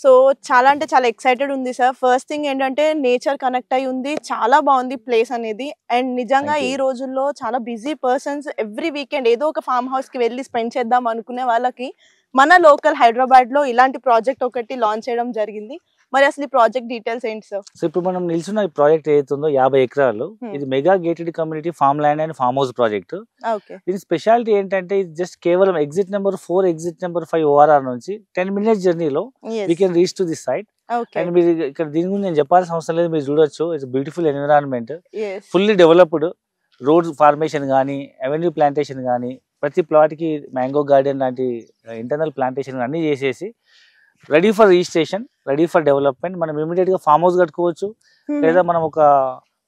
So చాలా అంటే చాలా ఎక్సైటెడ్ ఉంది సార్. ఫస్ట్ థింగ్ ఏంటంటే నేచర్ కనెక్ట్ అయి ఉంది. చాలా బాగుంది ప్లేస్ అనేది. అండ్ నిజంగా ఈ రోజుల్లో చాలా బిజీ పర్సన్స్ ఎవ్రీ వీకెండ్ ఏదో ఒక ఫామ్ హౌస్ కి వెళ్ళి స్పెండ్ చేద్దాం అనుకునే వాళ్ళకి మన లోకల్ హైదరాబాద్ లో ఇలాంటి ప్రాజెక్ట్ ఒకటి లాంచ్ చేయడం జరిగింది. మరి అసలు ఈ ప్రాజెక్ట్ డీటెయిల్స్ ఏంటి సార్? సో ఇప్పుడు మనం నిల్చున్న ఈ ప్రాజెక్ట్ ఏదైతుందో 50 ఎకరాలు, ఇది mega gated community farm land and farm house project. దీని స్పెషాలిటీ ఏంటంటే ఇది జస్ట్ కేవలం exit number 4 exit number 5 ORR నుంచి 10 minutes జర్నీలో we can reach to this site. And మీరు ఇక్కడ దీని గురించి నేను చెప్పాల్సిన అవసరం లేదు, మీరు చూడొచ్చు. It's beautiful environment, fully developed. Road formation కానీ, అవెన్యూ ప్లాంటేషన్ కానీ, ప్రతి ప్లాట్ కి మ్యాంగో గార్డెన్ లాంటి ఇంటర్నల్ ప్లాంటేషన్ అన్ని చేసేసి ready for registration, ready for development. మనం ఇమీడియట్ గా ఫామ్ హౌస్ కట్టుకోవచ్చు, లేదా మనం ఒక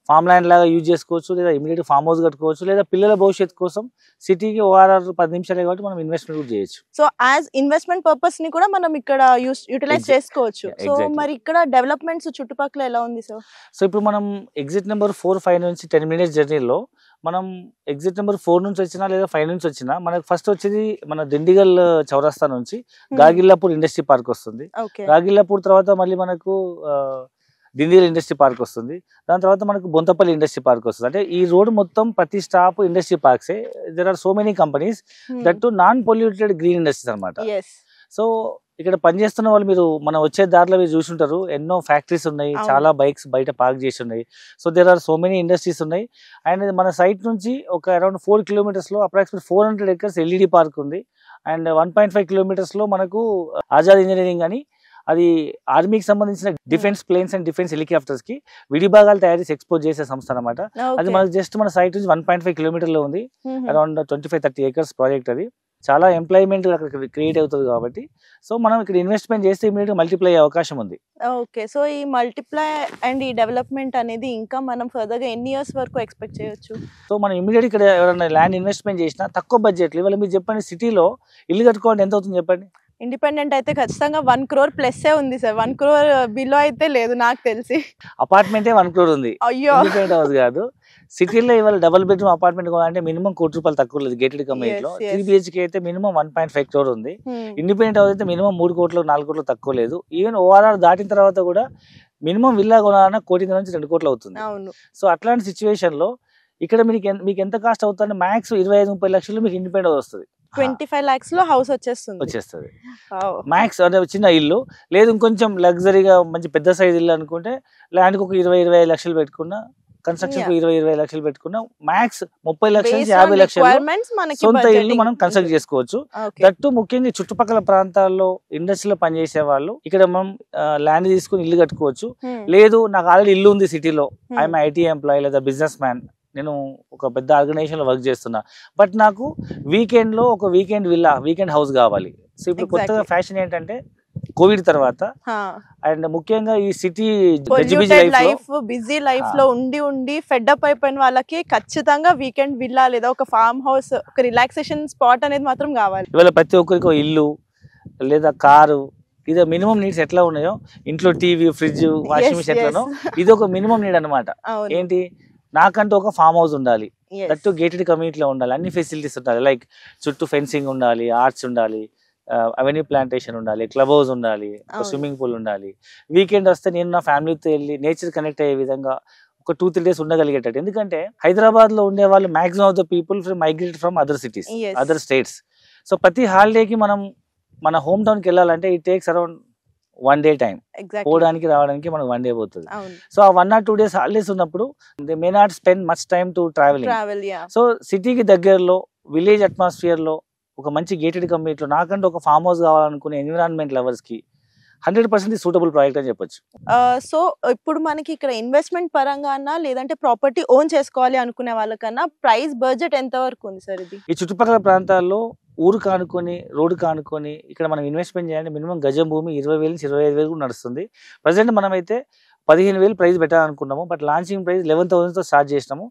ఫామ్ ల్యాండ్ లాగా యూజ్ చేసుకోవచ్చు, లేదా ఇమీడియట్ ఫామ్ హౌస్ కట్టుకోవచ్చు, లేదా పిల్లల భవిష్యత్తు కోసం సిటీకి ORR 10 నిమిషాలే కాబట్టి మనం ఇన్వెస్ట్మెంట్ కూడా చేయొచ్చు. సో యాజ్ ఇన్వెస్ట్మెంట్ పర్పస్ ని కూడా మనం ఇక్కడ యూటిలైజ్ చేసుకోవచ్చు. సో మరి ఇక్కడ డెవలప్మెంట్స్ చుట్టుపక్కల ఎలా ఉంది సార్? సో ఇప్పుడు మనం ఎగ్జిట్ నెంబర్ 4, 5 నుంచి 10 minutes జర్నీలో మనం ఎగ్జిట్ నెంబర్ 4 నుంచి వచ్చినా లేదా 5 నుంచి వచ్చినా మనకు ఫస్ట్ వచ్చేది మన దిండిగల్ చౌరస్తా నుంచి గాగిల్లాపూర్ ఇండస్ట్రీ పార్క్ వస్తుంది. గాగిల్లాపూర్ తర్వాత మళ్ళీ మనకు దిండిగల్ ఇండస్ట్రీ పార్క్ వస్తుంది. దాని తర్వాత మనకు బొంతపల్లి ఇండస్ట్రీ పార్క్ వస్తుంది. అంటే ఈ రోడ్ మొత్తం ప్రతి స్టాప్ ఇండస్ట్రీ పార్క్సే. There are so many companies, that too non polluted green industries అనమాట. సో ఇక్కడ పనిచేస్తున్న వాళ్ళు మీరు మనం వచ్చే దారిలో మీరు చూసుంటారు, ఎన్నో ఫ్యాక్టరీస్ ఉన్నాయి, చాలా బైక్స్ బయట పార్క్ చేసి ఉన్నాయి. So there are so many industries ఉన్నాయి. అండ్ మన సైట్ నుంచి ఒక అరౌండ్ 4 kilometers లో అప్రాక్సిమేట్ 400 acres LED పార్క్ ఉంది. అండ్ 1.5 kilometers లో మనకు ఆజాద్ ఇంజనీరింగ్ అని, అది ఆర్మీకి సంబంధించిన defence planes and defence helicopters కి విడిభాగాలు తయారు చేసి ఎక్స్పోర్ట్ చేసే సంస్థ అనమాట. అది మనకు జస్ట్ మన సైట్ నుంచి 1.5 kilometers లో ఉంది. Around 25-30 acres project. అది చాలా ఎంప్లాయ్మెంట్ అక్కడ క్రియేట్ అవుతుంది కాబట్టి సో మనం ఇక్కడ ఇన్వెస్ట్మెంట్ చేస్తే ఇమీడియట్ మల్టిప్లై అయ్యే అవకాశం ఉంది. ఓకే, సో ఈ మల్టిప్లై అండ్ ఈ డెవలప్మెంట్ అనేది ఇంకా మనం ఫర్దర్ గా ఎన్ని ఇయర్స్ వరకు ఎక్స్పెక్ట్ చేయొచ్చు? సో మనం ఇమీడియట్ ఇక్కడ ఎవరైనా ల్యాండ్ ఇన్వెస్ట్మెంట్ చేసినా తక్కువ బడ్జెట్ ఇవాళ మీరు చెప్పండి, సిటీలో ఇల్లు కట్టుకోవాలంటే ఎంత అవుతుంది చెప్పండి? ఇండిపెండెంట్ అయితే ఖచ్చితంగా 1 crore ప్లస్ ఉంది సార్. 1 crore బిలో అయితే లేదు నాకు తెలిసి. అపార్ట్మెంటే 1 crore ఉంది, ఇండిపెండెంట్ హౌస్ కాదు. సిటీలో ఇవాళ డబుల్ బెడ్రూమ్ అపార్ట్మెంట్ కొనాలంటే మినిమం ₹1 తక్కువ లేదు. గేటెడ్ కమ్యూనిటీలో 3 BHK అయితే మినిమం 1.5 crore ఉంది. ఇండిపెండెంట్ హౌస్ అయితే మినిమం 3 కోట్లు 4 కోట్లు తక్కువ లేదు. ఈవెన్ ORR దాటిన తర్వాత కూడా మినిమం విల్లా కొనాలన్నా 1 కోటి నుంచి 2 కోట్లు అవుతుంది. సో అట్లాంటి సిచ్యువేషన్ లో ఇక్కడ మీకు ఎంత కాస్ట్ అవుతుంది? మ్యాక్స్ 25-30 లక్షలు మీకు ఇండిపెండెంట్ హౌస్ వస్తుంది. 25 lakhs లో హౌస్ వచ్చేస్తుంది. మ్యాక్స్. అంటే చిన్న ఇల్లు లేదు, ఇంకొంచెం లగ్జరీగా మంచి పెద్ద సైజ్ ఇల్లు అనుకుంటే ల్యాండ్కి ఒక 20-25 లక్షలు పెట్టుకున్నా, కన్స్ట్రక్షన్ కు 20-20 లక్షలు పెట్టుకున్నా, మ్యాక్స్ 30 లక్షల నుంచి 50 లక్షలు సొంత ఇల్లు మనం కన్స్ట్రక్ట్ చేసుకోవచ్చు. దట్టు ముఖ్యంగా చుట్టుపక్కల ప్రాంతాల్లో ఇండస్ట్రీలో పనిచేసే వాళ్ళు ఇక్కడ మనం ల్యాండ్ తీసుకుని ఇల్లు కట్టుకోవచ్చు. లేదు నాకు ఆల్రెడీ ఇల్లు ఉంది సిటీలో, ఐఎమ్ IT ఎంప్లాయీ లేదా బిజినెస్ మ్యాన్, నేను ఒక పెద్ద ఆర్గనైజేషన్ లో వర్క్ చేస్తున్నా, బట్ నాకు వీకెండ్ లో ఒక వీకెండ్ విల్లా, వీకెండ్ హౌస్ కావాలి. సో ఇప్పుడు కొత్తగా ఫ్యాషన్ ఏంటంటే కోవిడ్ తర్వాత అండ్ ముఖ్యంగా ఈ సిటీ బిజీ లైఫ్ లో ఉండి ఫెడ్అప్ అయిపోయిన వాళ్ళకి ఖచ్చితంగా వీకెండ్ విల్లా లేదా ఒక ఫార్మ్ హౌస్, ఒక రిలాక్సేషన్ స్పాట్ అనేది మాత్రం కావాలి. ఇవాళ ప్రతి ఒక్కరికి ఇల్లు లేదా కారు, ఇది మినిమం నీడ్స్ ఎట్లా ఉన్నాయో ఇంట్లో టీవీ, ఫ్రిడ్జ్, వాషింగ్ మిషన్ ఎట్లానో ఇది ఒక మినిమం నీడ్ అనమాట. ఏంటి, నాకంటూ ఒక ఫామ్ హౌస్ ఉండాలి, దట్టు గేటెడ్ కమ్యూనిటీలో ఉండాలి, అన్ని ఫెసిలిటీస్ ఉండాలి. లైక్ చుట్టూ ఫెన్సింగ్ ఉండాలి, ఆర్ట్స్ ఉండాలి, అవెన్యూ ప్లాంటేషన్ ఉండాలి, క్లబ్ హౌస్ ఉండాలి, స్విమ్మింగ్ పూల్ ఉండాలి. వీకెండ్ వస్తే నేను నా ఫ్యామిలీతో వెళ్ళి నేచర్ కనెక్ట్ అయ్యే విధంగా ఒక 2-3 days ఉండగలిగేటట్టు. ఎందుకంటే హైదరాబాద్ లో ఉండే వాళ్ళు maximum of the people migrated from other cities, other states. So ప్రతి హాలిడేకి మనం మన హోమ్ టౌన్ కి వెళ్ళాలంటే it takes around 1 day time. పోవడానికి రావడానికి మనకు 1 day పోతుంది. సో ఆ 1 or 2 days హాలిడేస్ ఉన్నప్పుడు they may not spend much time to travelling. So సిటీకి దగ్గరలో విలేజ్ అట్మాస్ఫియర్ లో ఒక మంచి గేటెడ్ కమ్యూనిటీలో నాకంటూ ఒక ఫామ్ హౌస్ కావాలనుకునే ఎన్విరాన్మెంట్ లవర్స్ కి 100% సూటబుల్ ప్రాజెక్ట్ అని చెప్పొచ్చు. సో ఇప్పుడు మనకి ఇక్కడ ఇన్వెస్ట్మెంట్ పరంగా లేదంటే ప్రాపర్టీ ఓన్ చేసుకోవాలి అనుకునే వాళ్ళకన్నా ప్రైస్ బడ్జెట్ ఎంత వరకు ఉంది సార్? ఇది ఈ చుట్టుపక్కల ప్రాంతాల్లో ఊరు కానుకొని, రోడ్డు కానుకొని ఇక్కడ మనం ఇన్వెస్ట్మెంట్ చేయాలంటే మినిమం గజం భూమి 20,000 నుంచి 25,000 కూడా నడుస్తుంది. ప్రజెంట్ మనమైతే 15,000 ప్రైస్ పెట్టాలనుకున్నాము, బట్ లాంచింగ్ ప్రైస్ 11,000 తో స్టార్ట్ చేసినాము.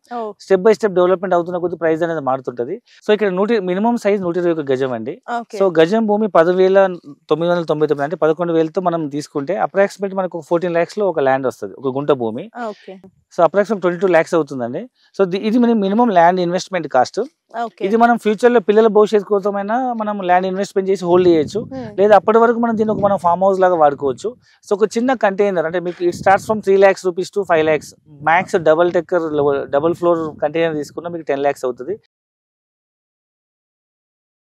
స్టెప్ బై స్టెప్ డెవలప్మెంట్ అవుతున్న కొద్ది ప్రైస్ అనేది మారుతుంటది. సో ఇక్కడ మినిమం సైజ్ 121 గజం అండి. సో గజం భూమి 10,999 అంటే 11,000తో మనం తీసుకుంటే అప్రాక్సిమేట్ మనకు 14 lakhs లో ఒక ల్యాండ్ వస్తుంది, ఒక గుంట భూమి. సో అప్రాక్సిమేట్ 22 lakhs అవుతుందండి. సో ఇది minimum land investment cost. Okay. ఇది మనం ఫ్యూచర్ లో పిల్లల భవిష్యత్తు కోసమైనా మనం ల్యాండ్ ఇన్వెస్ట్మెంట్ చేసి హోల్డ్ చేయొచ్చు, లేదా అప్పటి వరకు మనం దీన్ని మనం ఫామ్ హౌస్ లాగా వాడుకోవచ్చు. సో ఒక చిన్న కంటైనర్ అంటే మీకు it starts from 3 lakhs rupees to 5 lakhs. Max double floor container తీసుకున్నా మీకు 10 lakhs అవుతుంది.